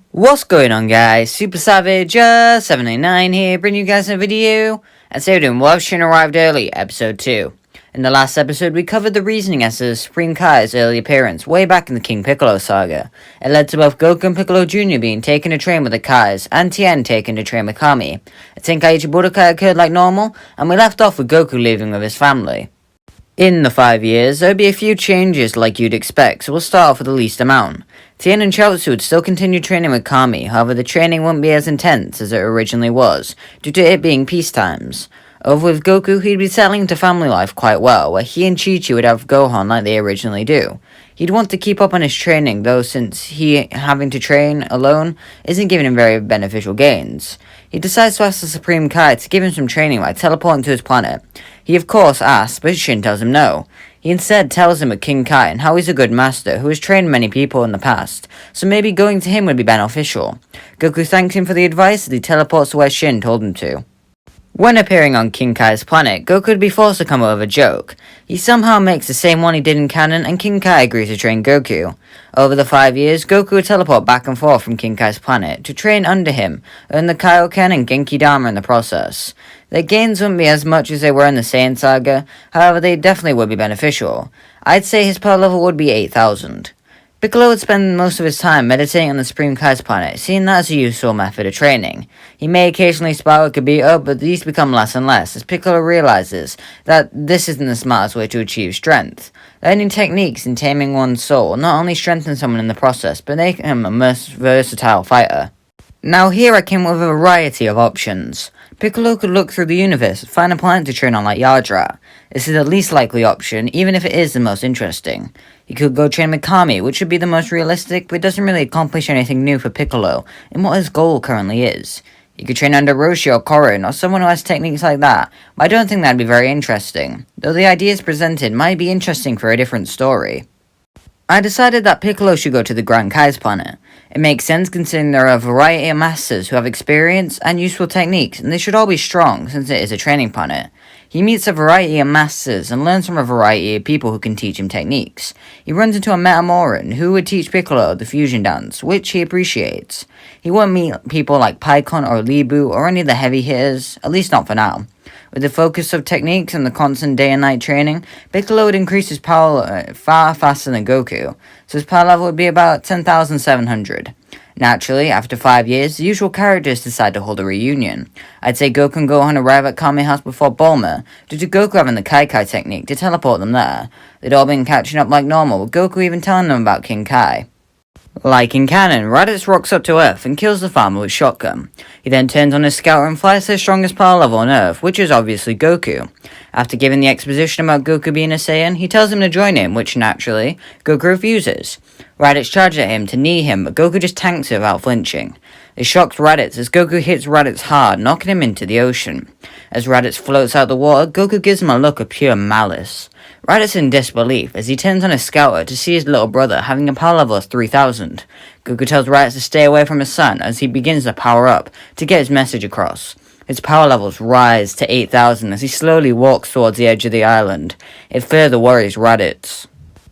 What's going on, guys? Super Savage 789 here, bringing you guys a video. And so doing well, Shin arrived early, episode 2. In the last episode, we covered the reasoning as to the Supreme Kai's early appearance way back in the King Piccolo saga. It led to both Goku and Piccolo Jr. being taken to train with the Kais, and Tien taken to train with Kami. A Tenkaichi Budokai occurred like normal, and we left off with Goku leaving with his family. In the 5 years, there would be a few changes like you'd expect, so we'll start off with the least amount. Tien and Chaozu would still continue training with Kami, however the training wouldn't be as intense as it originally was, due to it being peace times. Over with Goku, he'd be settling into family life quite well, where he and Chi-Chi would have Gohan like they originally do. He'd want to keep up on his training, though, since he having to train alone isn't giving him very beneficial gains. He decides to ask the Supreme Kai to give him some training by teleporting to his planet. He of course asks, but Shin tells him no. He instead tells him of King Kai and how he's a good master who has trained many people in the past, so maybe going to him would be beneficial. Goku thanks him for the advice as he teleports to where Shin told him to. When appearing on King Kai's planet, Goku would be forced to come up with a joke. He somehow makes the same one he did in canon, and King Kai agrees to train Goku. Over the 5 years, Goku would teleport back and forth from King Kai's planet to train under him, earn the Kaioken and Genki Dama in the process. Their gains wouldn't be as much as they were in the Saiyan saga, however they definitely would be beneficial. I'd say his power level would be 8,000. Piccolo would spend most of his time meditating on the Supreme Kai's planet, seeing that as a useful method of training. He may occasionally spar with Kibito, but these become less and less, as Piccolo realizes that this isn't the smartest way to achieve strength. Learning techniques in taming one's soul not only strengthen someone in the process, but make him a most versatile fighter. Now here I came with a variety of options. Piccolo could look through the universe and find a planet to train on like Yardrat. This is the least likely option, even if it is the most interesting. He could go train with Kami, which would be the most realistic, but it doesn't really accomplish anything new for Piccolo, in what his goal currently is. He could train under Roshi or Korin, or someone who has techniques like that, but I don't think that'd be very interesting, though the ideas presented might be interesting for a different story. I decided that Piccolo should go to the Grand Kai's planet. It makes sense considering there are a variety of masters who have experience and useful techniques, and they should all be strong since it is a training planet. He meets a variety of masters and learns from a variety of people who can teach him techniques. He runs into a Metamoran who would teach Piccolo the fusion dance, which he appreciates. He won't meet people like Paikon or Libu or any of the heavy hitters, at least not for now. With the focus of techniques and the constant day and night training, Piccolo would increase his power far faster than Goku, so his power level would be about 10,700. Naturally, after 5 years, the usual characters decide to hold a reunion. I'd say Goku and Gohan arrive at Kami House before Bulma, due to Goku having the Kai technique to teleport them there. They'd all been catching up like normal, with Goku even telling them about King Kai. Like in canon, Raditz rocks up to Earth and kills the farmer with shotgun. He then turns on his scouter and flies to the strongest power level on Earth, which is obviously Goku. After giving the exposition about Goku being a Saiyan, he tells him to join him, which naturally, Goku refuses. Raditz charges at him to knee him, but Goku just tanks it without flinching. This shocks Raditz as Goku hits Raditz hard, knocking him into the ocean. As Raditz floats out the water, Goku gives him a look of pure malice. Raditz is in disbelief as he turns on his scouter to see his little brother having a power level of 3,000. Goku tells Raditz to stay away from his son as he begins to power up to get his message across. His power levels rise to 8,000 as he slowly walks towards the edge of the island. It further worries Raditz.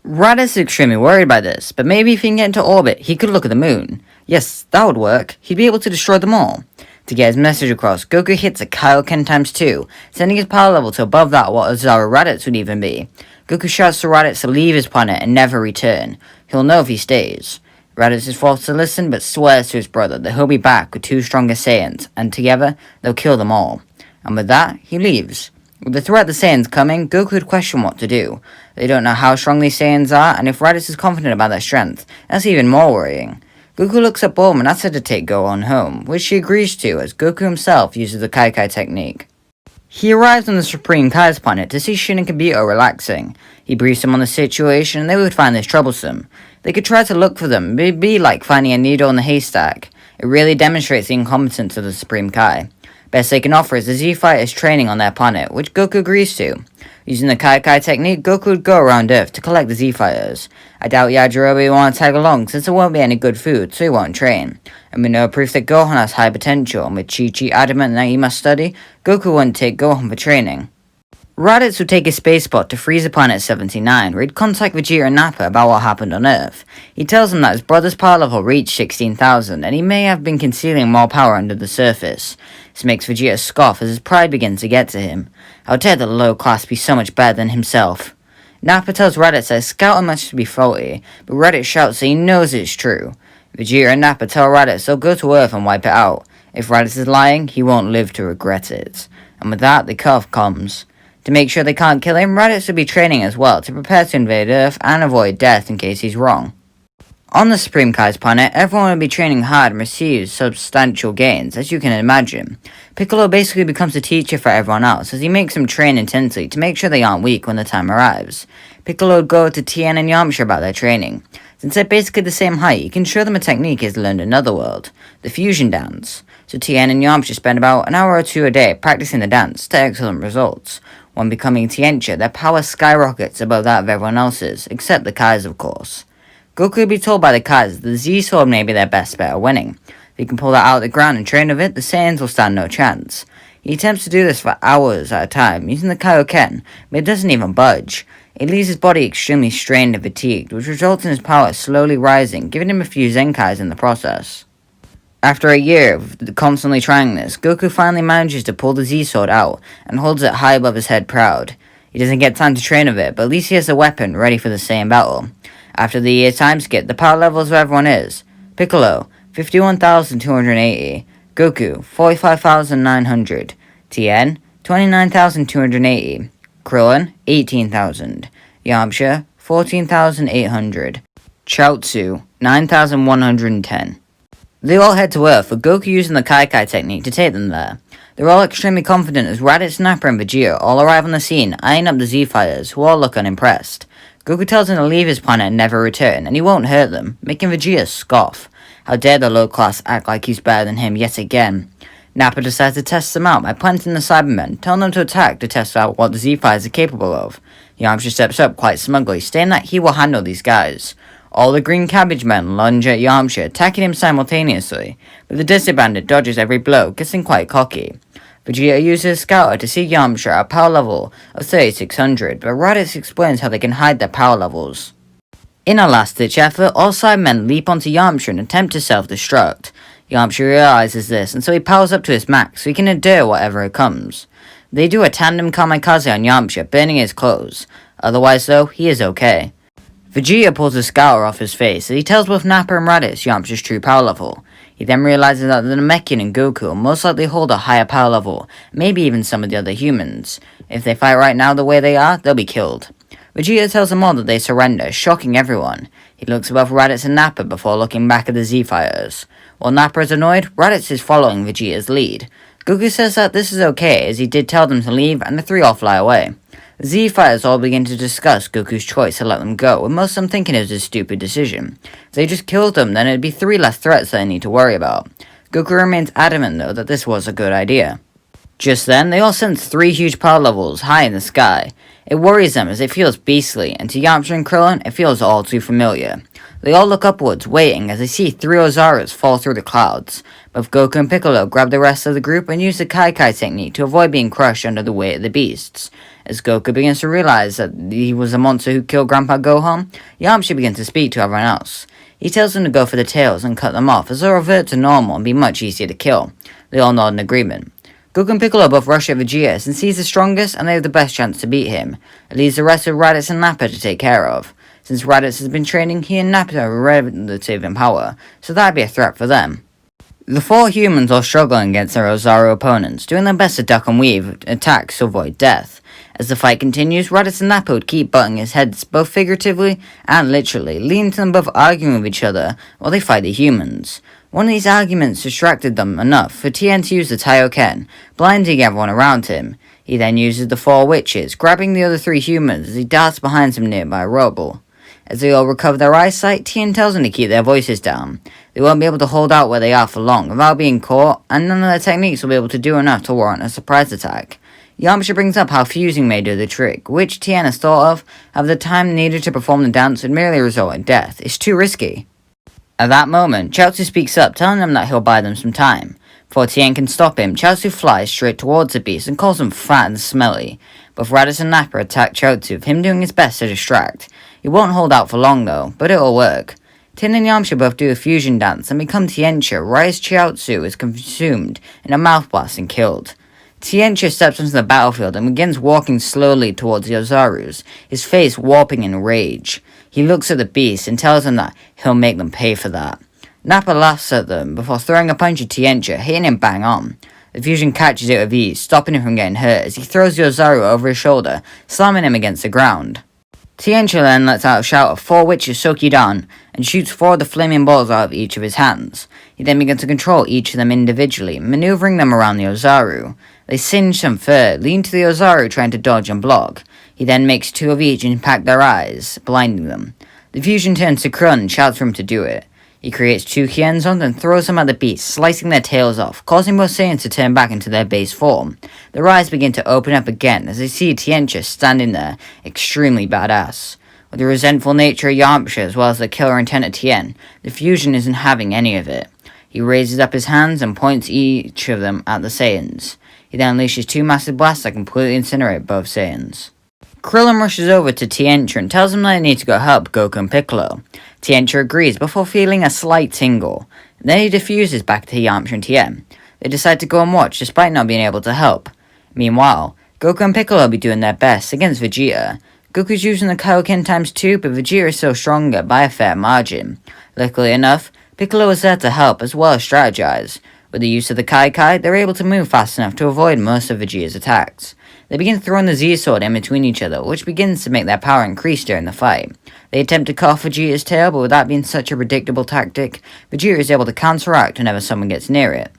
Raditz is extremely worried by this, but maybe if he can get into orbit, he could look at the moon. Yes, that would work. He'd be able to destroy them all. To get his message across, Goku hits a Kaioken times 2, sending his power level to above that what a Zara Raditz would even be. Goku shouts to Raditz to leave his planet and never return. He'll know if he stays. Raditz is forced to listen, but swears to his brother that he'll be back with 2 stronger Saiyans, and together, they'll kill them all. And with that, he leaves. With the threat of the Saiyans coming, Goku would question what to do. They don't know how strong these Saiyans are, and if Raditz is confident about their strength, that's even more worrying. Goku looks at Bulma and asks her to take Gohan home, which she agrees to as Goku himself uses the Kai technique. He arrives on the Supreme Kai's planet to see Shin and Kibito relaxing. He briefs them on the situation and they would find this troublesome. They could try to look for them, but it'd be like finding a needle in the haystack. It really demonstrates the incompetence of the Supreme Kai. Best they can offer is the Z-Fighters training on their planet, which Goku agrees to. Using the Kai technique, Goku would go around Earth to collect the Z-Fighters. I doubt Yajirobe will want to tag along since there won't be any good food, so he won't train. And we know proof that Gohan has high potential, and with Chi-Chi adamant that he must study, Goku wouldn't take Gohan for training. Raditz would take his space pod to Frieza Planet 79, where he'd contact Vegeta and Nappa about what happened on Earth. He tells them that his brother's power level reached 16,000, and he may have been concealing more power under the surface. This makes Vegeta scoff as his pride begins to get to him. How dare the low class be so much better than himself? Nappa tells Raditz that his scouting must be faulty, but Raditz shouts that he knows it's true. Vegeta and Nappa tell Raditz they'll go to Earth and wipe it out. If Raditz is lying, he won't live to regret it. And with that, the cutoff comes. To make sure they can't kill him, Raditz will be training as well to prepare to invade Earth and avoid death in case he's wrong. On the Supreme Kai's planet, everyone will be training hard and receives substantial gains, as you can imagine. Piccolo basically becomes a teacher for everyone else, as he makes them train intensely to make sure they aren't weak when the time arrives. Piccolo would go to Tien and Yamcha about their training. Since they're basically the same height, he can show them a technique he's learned in Otherworld, the fusion dance. So Tien and Yamcha spend about an hour or two a day practicing the dance to excellent results. When becoming Tiencha, their power skyrockets above that of everyone else's, except the Kais, of course. Goku would be told by the Kais that the Z-Sword may be their best bet at winning. If he can pull that out of the ground and train with it, the Saiyans will stand no chance. He attempts to do this for hours at a time, using the Kaioken, but it doesn't even budge. It leaves his body extremely strained and fatigued, which results in his power slowly rising, giving him a few Zenkais in the process. After a year of constantly trying this, Goku finally manages to pull the Z-Sword out and holds it high above his head proud. He doesn't get time to train with it, but at least he has a weapon ready for the Saiyan battle. After the year time skip, the power levels of everyone is: Piccolo, 51,280, Goku, 45,900, Tien, 29,280, Krillin, 18,000, Yamcha, 14,800, Chaozu, 9,110. They all head to Earth, with Goku using the Kai technique to take them there. They're all extremely confident as Raditz, Nappa, and Vegeta all arrive on the scene, eyeing up the Z-Fighters, who all look unimpressed. Goku tells them to leave his planet and never return, and he won't hurt them, making Vegeta scoff. How dare the low class act like he's better than him yet again. Nappa decides to test them out by planting the Cybermen, telling them to attack to test out what the Z-Fighters are capable of. Yamcha steps up quite smugly, stating that he will handle these guys. All the Green Cabbage Men lunge at Yamcha, attacking him simultaneously, but the Desert Bandit dodges every blow, getting quite cocky. Vegeta uses Scouter to see Yamcha at a power level of 3600, but Raditz explains how they can hide their power levels. In a last-ditch effort, all Cybermen leap onto Yamcha and attempt to self-destruct. Yamcha realizes this, and so he powers up to his max so he can endure whatever comes. They do a tandem kamikaze on Yamcha, burning his clothes. Otherwise though, he is okay. Vegeta pulls the scour off his face as he tells both Nappa and Raditz Yamcha's true power level. He then realizes that the Namekian and Goku will most likely hold a higher power level, maybe even some of the other humans. If they fight right now the way they are, they'll be killed. Vegeta tells them all that they surrender, shocking everyone. He looks above Raditz and Nappa before looking back at the Z-Fighters. While Nappa is annoyed, Raditz is following Vegeta's lead. Goku says that this is okay, as he did tell them to leave, and the three all fly away. The Z-Fighters all begin to discuss Goku's choice to let them go, with most of them thinking it was a stupid decision. If they just killed them, then it'd be 3 less threats that they need to worry about. Goku remains adamant, though, that this was a good idea. Just then, they all sense 3 huge power levels high in the sky. It worries them as it feels beastly, and to Yamcha and Krillin, it feels all too familiar. They all look upwards, waiting, as they see 3 Ozaras fall through the clouds. Both Goku and Piccolo grab the rest of the group and use the Kai technique to avoid being crushed under the weight of the beasts. As Goku begins to realize that he was a monster who killed Grandpa Gohan, Yamcha begins to speak to everyone else. He tells them to go for the tails and cut them off, as they'll revert to normal and be much easier to kill. They all nod in agreement. Goku and Piccolo both rush at Vegeta since he's the strongest and they have the best chance to beat him. It leaves the rest of Raditz and Nappa to take care of. Since Raditz has been training, he and Nappa are relative in power, so that'd be a threat for them. The 4 humans are struggling against their Ozaru opponents, doing their best to duck and weave attacks to avoid death. As the fight continues, Raditz and Nappa would keep butting his heads both figuratively and literally, leading to them both arguing with each other while they fight the humans. One of these arguments distracted them enough for Tien to use the Taioken, blinding everyone around him. He then uses the 4 witches, grabbing the other 3 humans as he darts behind some nearby rubble. As they all recover their eyesight, Tien tells them to keep their voices down. They won't be able to hold out where they are for long without being caught, and none of their techniques will be able to do enough to warrant a surprise attack. Yamcha brings up how fusing may do the trick, which Tien has thought of. However, the time needed to perform the dance would merely result in death. It's too risky. At that moment, Chaozu speaks up, telling them that he'll buy them some time. Before Tien can stop him, Chaozu flies straight towards the beast and calls him fat and smelly. Both Raditz and Nappa attack Chaozu, with him doing his best to distract. He won't hold out for long though, but it'll work. Tien and Yamcha both do a fusion dance and become Tiencha right as Chaozu is consumed in a mouth blast and killed. Tiencha steps onto the battlefield and begins walking slowly towards the Ozarus, his face warping in rage. He looks at the beast and tells them that he'll make them pay for that. Nappa laughs at them before throwing a punch at Tiencha, hitting him bang on. The fusion catches it with ease, stopping him from getting hurt as he throws the Ozaru over his shoulder, slamming him against the ground. Tiencha then lets out a shout of 4 witches Sokidan and shoots 4 of the flaming balls out of each of his hands. He then begins to control each of them individually, maneuvering them around the Ozaru. They singe some fur, lean to the Ozaru trying to dodge and block. He then makes 2 of each and impact their eyes, blinding them. The fusion turns to Krun and shouts for him to do it. He creates 2 Kienzons and throws them at the beast, slicing their tails off, causing both Saiyans to turn back into their base form. Their eyes begin to open up again as they see Tiencha standing there, extremely badass. With the resentful nature of Yamcha as well as the killer intent of Tien, the fusion isn't having any of it. He raises up his hands and points each of them at the Saiyans. He then unleashes 2 massive blasts that completely incinerate both Saiyans. Krillin rushes over to Tiencha and tells him that they need to go help Goku and Piccolo. Tiencha agrees before feeling a slight tingle. Then he diffuses back to Yamcha and Tien. They decide to go and watch despite not being able to help. Meanwhile, Goku and Piccolo will be doing their best against Vegeta. Goku's using the Kaioken times 2, but Vegeta is still stronger by a fair margin. Luckily enough, Piccolo is there to help as well as strategize. With the use of the Kai, they're able to move fast enough to avoid most of Vegeta's attacks. They begin throwing the Z-Sword in between each other, which begins to make their power increase during the fight. They attempt to cut off Vegeta's tail, but with that being such a predictable tactic, Vegeta is able to counteract whenever someone gets near it.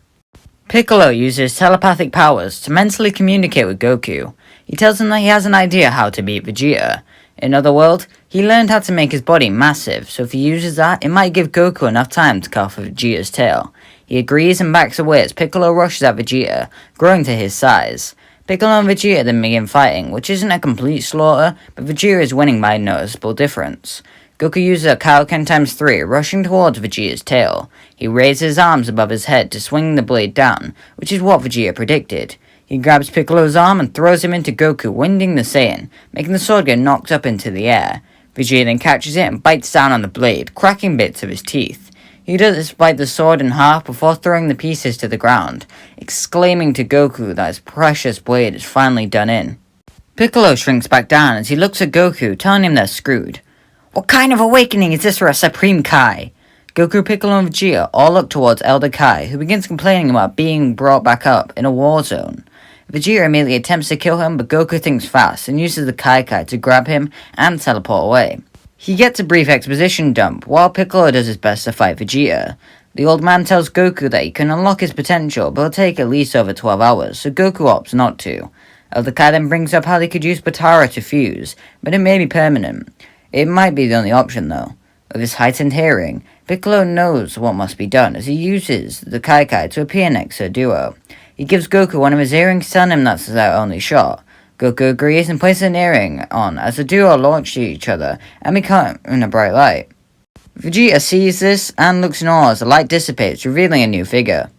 Piccolo uses telepathic powers to mentally communicate with Goku. He tells him that he has an idea how to beat Vegeta. In other words, he learned how to make his body massive, so if he uses that, it might give Goku enough time to cut off Vegeta's tail. He agrees and backs away as Piccolo rushes at Vegeta, growing to his size. Piccolo and Vegeta then begin fighting, which isn't a complete slaughter, but Vegeta is winning by a noticeable difference. Goku uses a Kaioken times 3, rushing towards Vegeta's tail. He raises his arms above his head to swing the blade down, which is what Vegeta predicted. He grabs Piccolo's arm and throws him into Goku, winding the Saiyan, making the sword get knocked up into the air. Vegeta then catches it and bites down on the blade, cracking bits of his teeth. He does bite the sword in half before throwing the pieces to the ground, exclaiming to Goku that his precious blade is finally done in. Piccolo shrinks back down as he looks at Goku, telling him they're screwed. What kind of awakening is this for a Supreme Kai? Goku, Piccolo, and Vegeta all look towards Elder Kai, who begins complaining about being brought back up in a war zone. Vegeta immediately attempts to kill him, but Goku thinks fast and uses the Kai to grab him and teleport away. He gets a brief exposition dump, while Piccolo does his best to fight Vegeta. The old man tells Goku that he can unlock his potential, but it'll take at least over 12 hours, so Goku opts not to. Elder Kai then brings up how they could use Potara to fuse, but it may be permanent. It might be the only option though. With his heightened hearing, Piccolo knows what must be done as he uses the Kai to appear next to a duo. He gives Goku one of his earrings, telling him that's their only shot. Goku agrees and places an earring on as the duo launch each other and become in a bright light. Vegeta sees this and looks in awe as the light dissipates, revealing a new figure.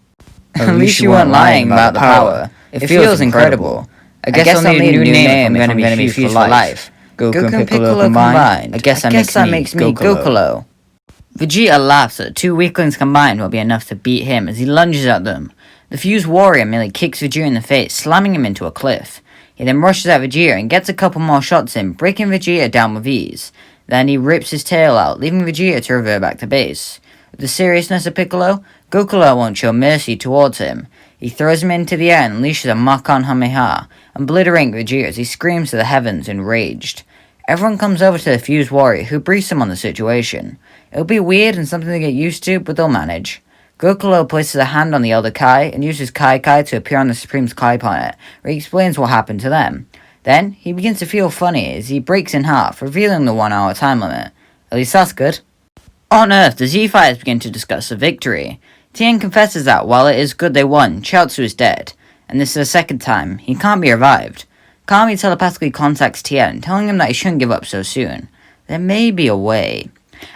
At least you weren't lying about the power. It feels incredible. I guess I'll need a new name if I'm going to be fused for life. Goku and Piccolo combined. I guess that makes me Gokolo. Vegeta laughs that 2 weaklings combined will be enough to beat him as he lunges at them. The fused warrior merely kicks Vegeta in the face, slamming him into a cliff. He then rushes at Vegeta and gets a couple more shots in, breaking Vegeta down with ease. Then he rips his tail out, leaving Vegeta to revert back to base. With the seriousness of Piccolo, Gokula won't show mercy towards him. He throws him into the air and unleashes a Makon Hameha, obliterating Vegeta as he screams to the heavens, enraged. Everyone comes over to the fused warrior, who briefs him on the situation. It'll be weird and something to get used to, but they'll manage. Gokula places a hand on the Elder Kai and uses Kai to appear on the Supreme's Kai planet, where he explains what happened to them. Then, he begins to feel funny as he breaks in half, revealing the 1 hour time limit. At least that's good. On Earth, the Z-Fighters begin to discuss the victory. Tien confesses that while it is good they won, Chiaotzu is dead, and this is the second time. He can't be revived. Kami telepathically contacts Tien, telling him that he shouldn't give up so soon. There may be a way.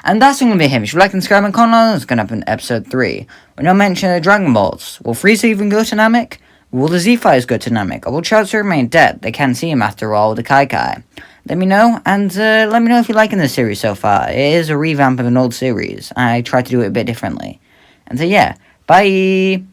And that's going to be him. If you like and subscribe and comment, it's going to happen in episode 3. With no mention of the Dragon Balls. Will Frieza even go to Namek? Will the Z-Fighters go to Namek? Or will Chiaotzu remain dead? They can see him after all with the Kai Kai. Let me know, and let me know if you're liking this series so far. It is a revamp of an old series. I tried to do it a bit differently. And so yeah, bye!